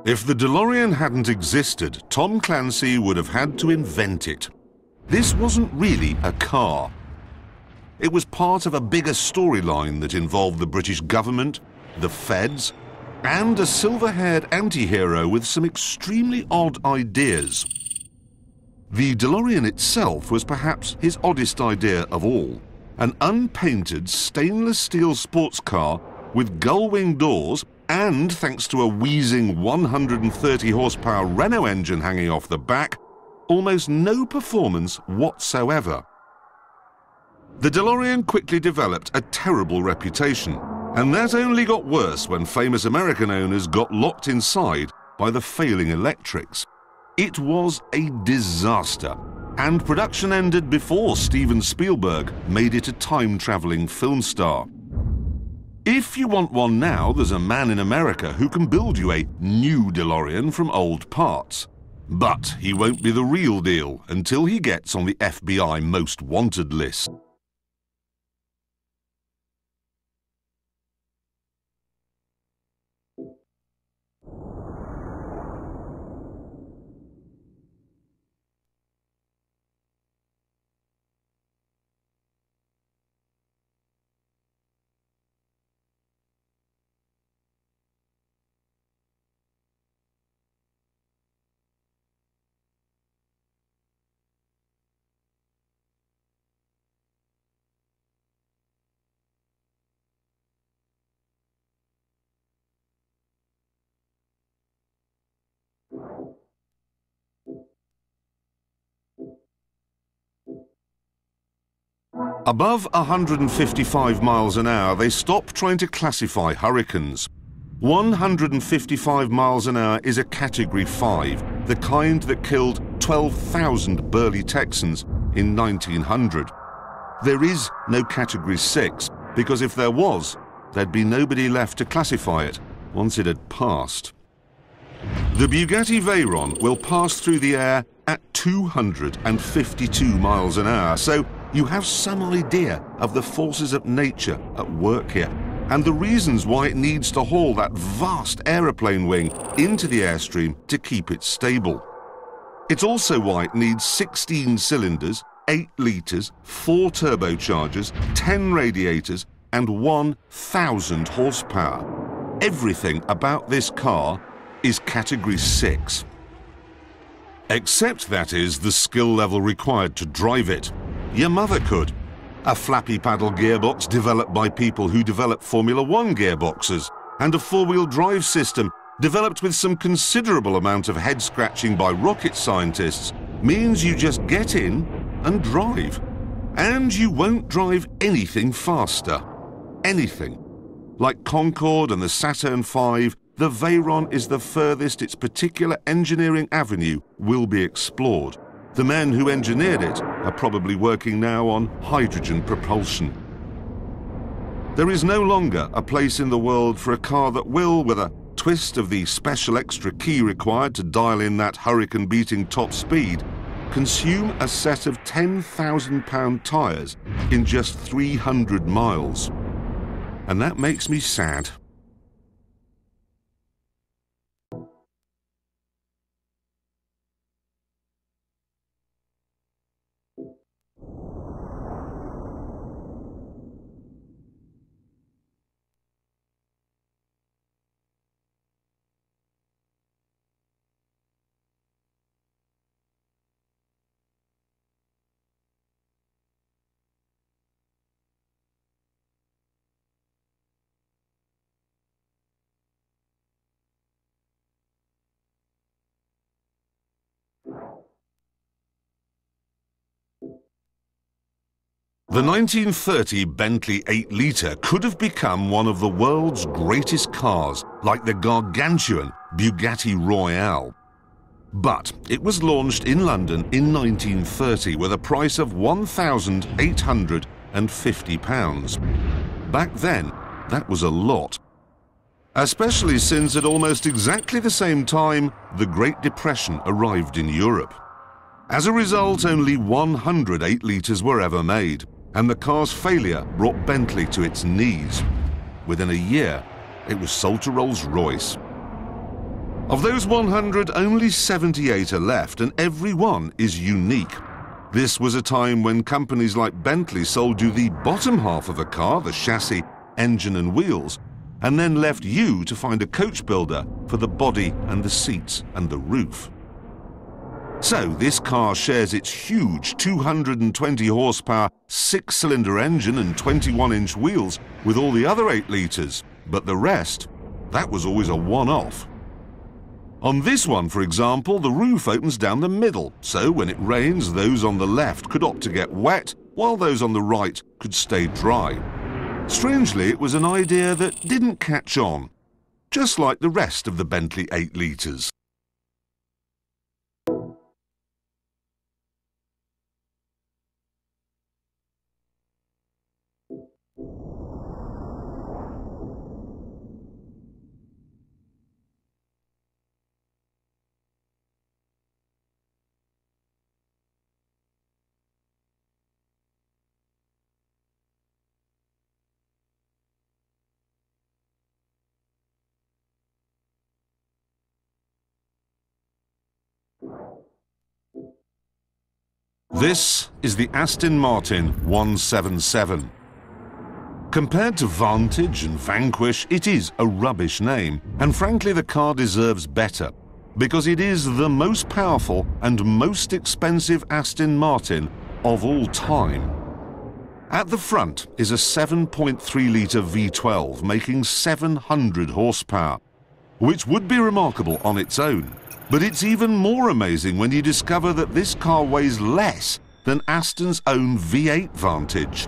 If the DeLorean hadn't existed, Tom Clancy would have had to invent it. This wasn't really a car. It was part of a bigger storyline that involved the British government, the feds, and a silver-haired anti-hero with some extremely odd ideas. The DeLorean itself was perhaps his oddest idea of all. An unpainted stainless steel sports car with gull-wing doors and, thanks to a wheezing 130 horsepower Renault engine hanging off the back, almost no performance whatsoever. The DeLorean quickly developed a terrible reputation, and that only got worse when famous American owners got locked inside by the failing electrics. It was a disaster, and production ended before Steven Spielberg made it a time-traveling film star. If you want one now, there's a man in America who can build you a new DeLorean from old parts. But he won't be the real deal until he gets on the FBI Most Wanted list. Above 155 miles an hour, they stop trying to classify hurricanes. 155 miles an hour is a Category 5, the kind that killed 12,000 burly Texans in 1900. There is no Category 6, because if there was, there'd be nobody left to classify it once it had passed. The Bugatti Veyron will pass through the air at 252 miles an hour, so you have some idea of the forces of nature at work here, and the reasons why it needs to haul that vast aeroplane wing into the airstream to keep it stable. It's also why it needs 16 cylinders, 8 litres, 4 turbochargers, 10 radiators, and 1,000 horsepower. Everything about this car is Category 6. Except, that is, the skill level required to drive it. Your mother could. A flappy paddle gearbox developed by people who develop Formula One gearboxes, and a four-wheel drive system developed with some considerable amount of head-scratching by rocket scientists means you just get in and drive. And you won't drive anything faster. Anything. Like Concorde and the Saturn V, the Veyron is the furthest its particular engineering avenue will be explored. The men who engineered it are probably working now on hydrogen propulsion. There is no longer a place in the world for a car that will, with a twist of the special extra key required to dial in that hurricane-beating top speed, consume a set of 10,000-pound tyres in just 300 miles. And that makes me sad. The 1930 Bentley 8-litre could have become one of the world's greatest cars, like the gargantuan Bugatti Royale. But it was launched in London in 1930 with a price of £1,850. Back then, that was a lot. Especially since at almost exactly the same time, the Great Depression arrived in Europe. As a result, only 100 8-litres were ever made, and the car's failure brought Bentley to its knees. Within a year, it was sold to Rolls-Royce. Of those 100, only 78 are left, and every one is unique. This was a time when companies like Bentley sold you the bottom half of a car, the chassis, engine and wheels, and then left you to find a coach builder for the body and the seats and the roof. So this car shares its huge 220 horsepower, 6-cylinder engine and 21-inch wheels with all the other 8 litres, but the rest, that was always a one-off. On this one, for example, the roof opens down the middle, so when it rains, those on the left could opt to get wet, while those on the right could stay dry. Strangely, it was an idea that didn't catch on, just like the rest of the Bentley 8 litres. This is the Aston Martin 177. Compared to Vantage and Vanquish, it is a rubbish name, and frankly the car deserves better, because it is the most powerful and most expensive Aston Martin of all time. At the front is a 7.3-litre V12 making 700 horsepower, which would be remarkable on its own. But it's even more amazing when you discover that this car weighs less than Aston's own V8 Vantage.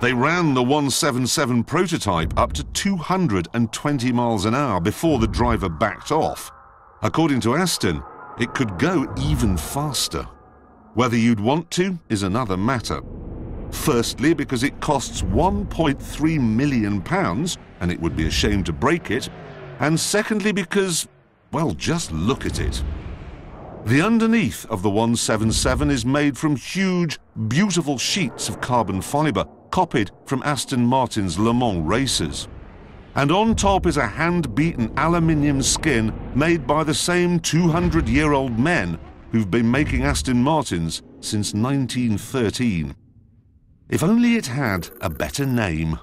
They ran the 177 prototype up to 220 miles an hour before the driver backed off. According to Aston, it could go even faster. Whether you'd want to is another matter. Firstly, because it costs £1.3 million, and it would be a shame to break it. And secondly, because, well, just look at it. The underneath of the 177 is made from huge, beautiful sheets of carbon fibre, copied from Aston Martin's Le Mans races. And on top is a hand-beaten aluminium skin made by the same 200-year-old men who've been making Aston Martins since 1913. If only it had a better name.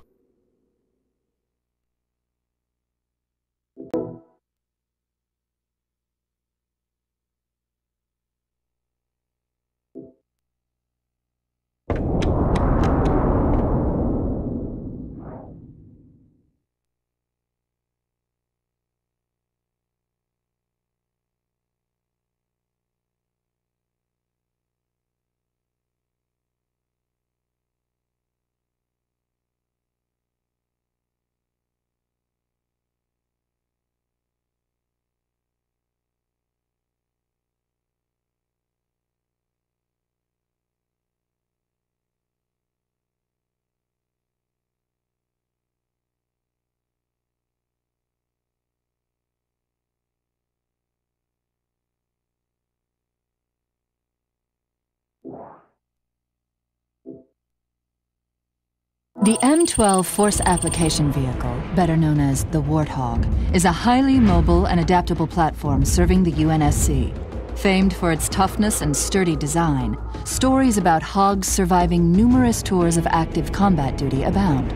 The M12 Force Application Vehicle, better known as the Warthog, is a highly mobile and adaptable platform serving the UNSC. Famed for its toughness and sturdy design, stories about hogs surviving numerous tours of active combat duty abound.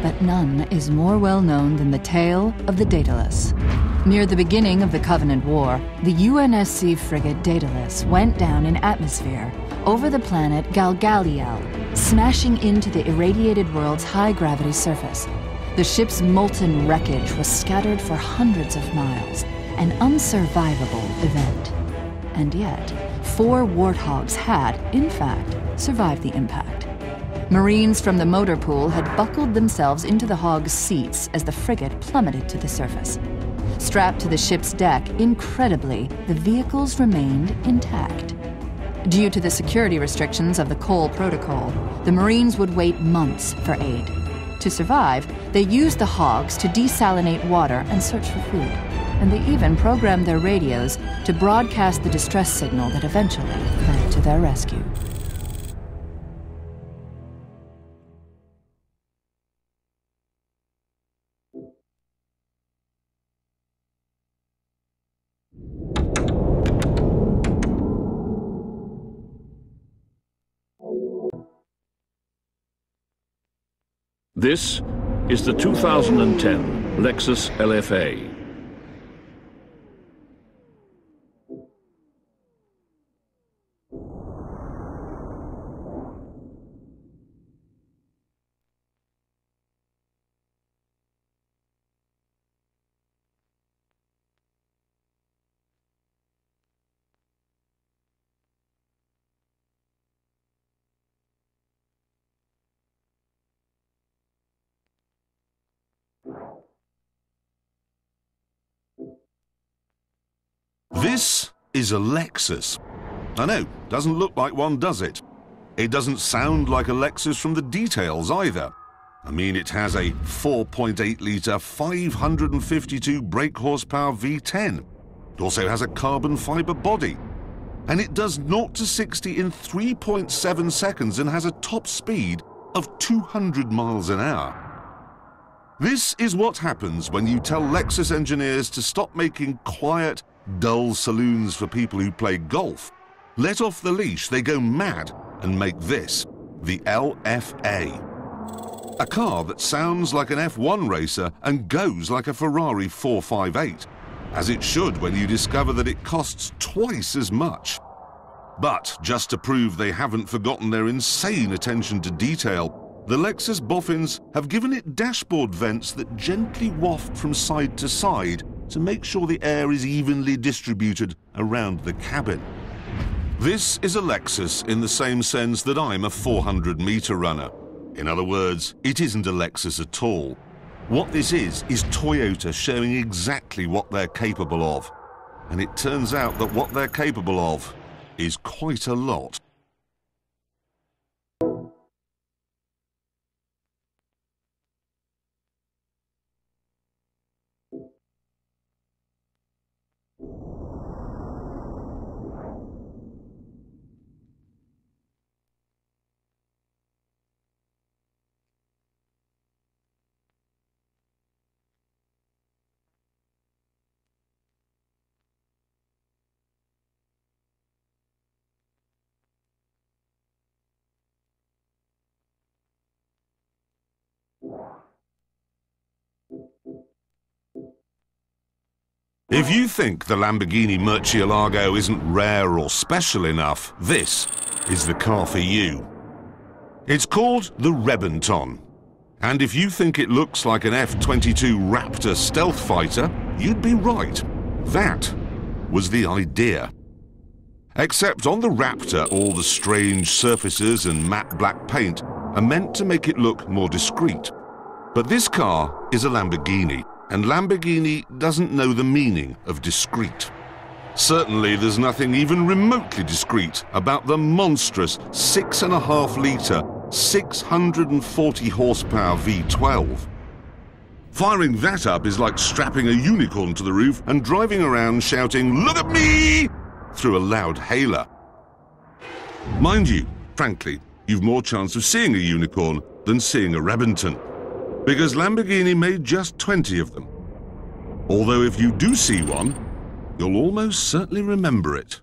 But none is more well known than the tale of the Daedalus. Near the beginning of the Covenant War, the UNSC frigate Daedalus went down in atmosphere over the planet Galgaliel, smashing into the irradiated world's high-gravity surface. The ship's molten wreckage was scattered for hundreds of miles, an unsurvivable event. And yet, 4 Warthogs had, in fact, survived the impact. Marines from the motor pool had buckled themselves into the Hog's seats as the frigate plummeted to the surface. Strapped to the ship's deck, incredibly, the vehicles remained intact. Due to the security restrictions of the Cole Protocol, the Marines would wait months for aid. To survive, they used the Hogs to desalinate water and search for food. And they even programmed their radios to broadcast the distress signal that eventually led to their rescue. This is the 2010 Lexus LFA. This is a Lexus. I know, doesn't look like one, does it? It doesn't sound like a Lexus from the details either. I mean, it has a 4.8-litre, 552 brake horsepower V10. It also has a carbon fibre body. And it does 0 to 60 in 3.7 seconds and has a top speed of 200 miles an hour. This is what happens when you tell Lexus engineers to stop making quiet, dull saloons for people who play golf. Let off the leash, they go mad and make this, the LFA. A car that sounds like an F1 racer and goes like a Ferrari 458, as it should when you discover that it costs twice as much. But just to prove they haven't forgotten their insane attention to detail, the Lexus boffins have given it dashboard vents that gently waft from side to side to make sure the air is evenly distributed around the cabin. This is a Lexus in the same sense that I'm a 400-meter runner. In other words, it isn't a Lexus at all. What this is Toyota showing exactly what they're capable of. And it turns out that what they're capable of is quite a lot. If you think the Lamborghini Murcielago isn't rare or special enough, this is the car for you. It's called the Reventon. And if you think it looks like an F-22 Raptor stealth fighter, you'd be right. That was the idea. Except on the Raptor, all the strange surfaces and matte black paint are meant to make it look more discreet. But this car is a Lamborghini, and Lamborghini doesn't know the meaning of discreet. Certainly there's nothing even remotely discreet about the monstrous 6.5-litre, 640 horsepower V12. Firing that up is like strapping a unicorn to the roof and driving around shouting, "Look at me!" through a loud hailer. Mind you, frankly, you've more chance of seeing a unicorn than seeing a Reventon, because Lamborghini made just 20 of them. Although if you do see one, you'll almost certainly remember it.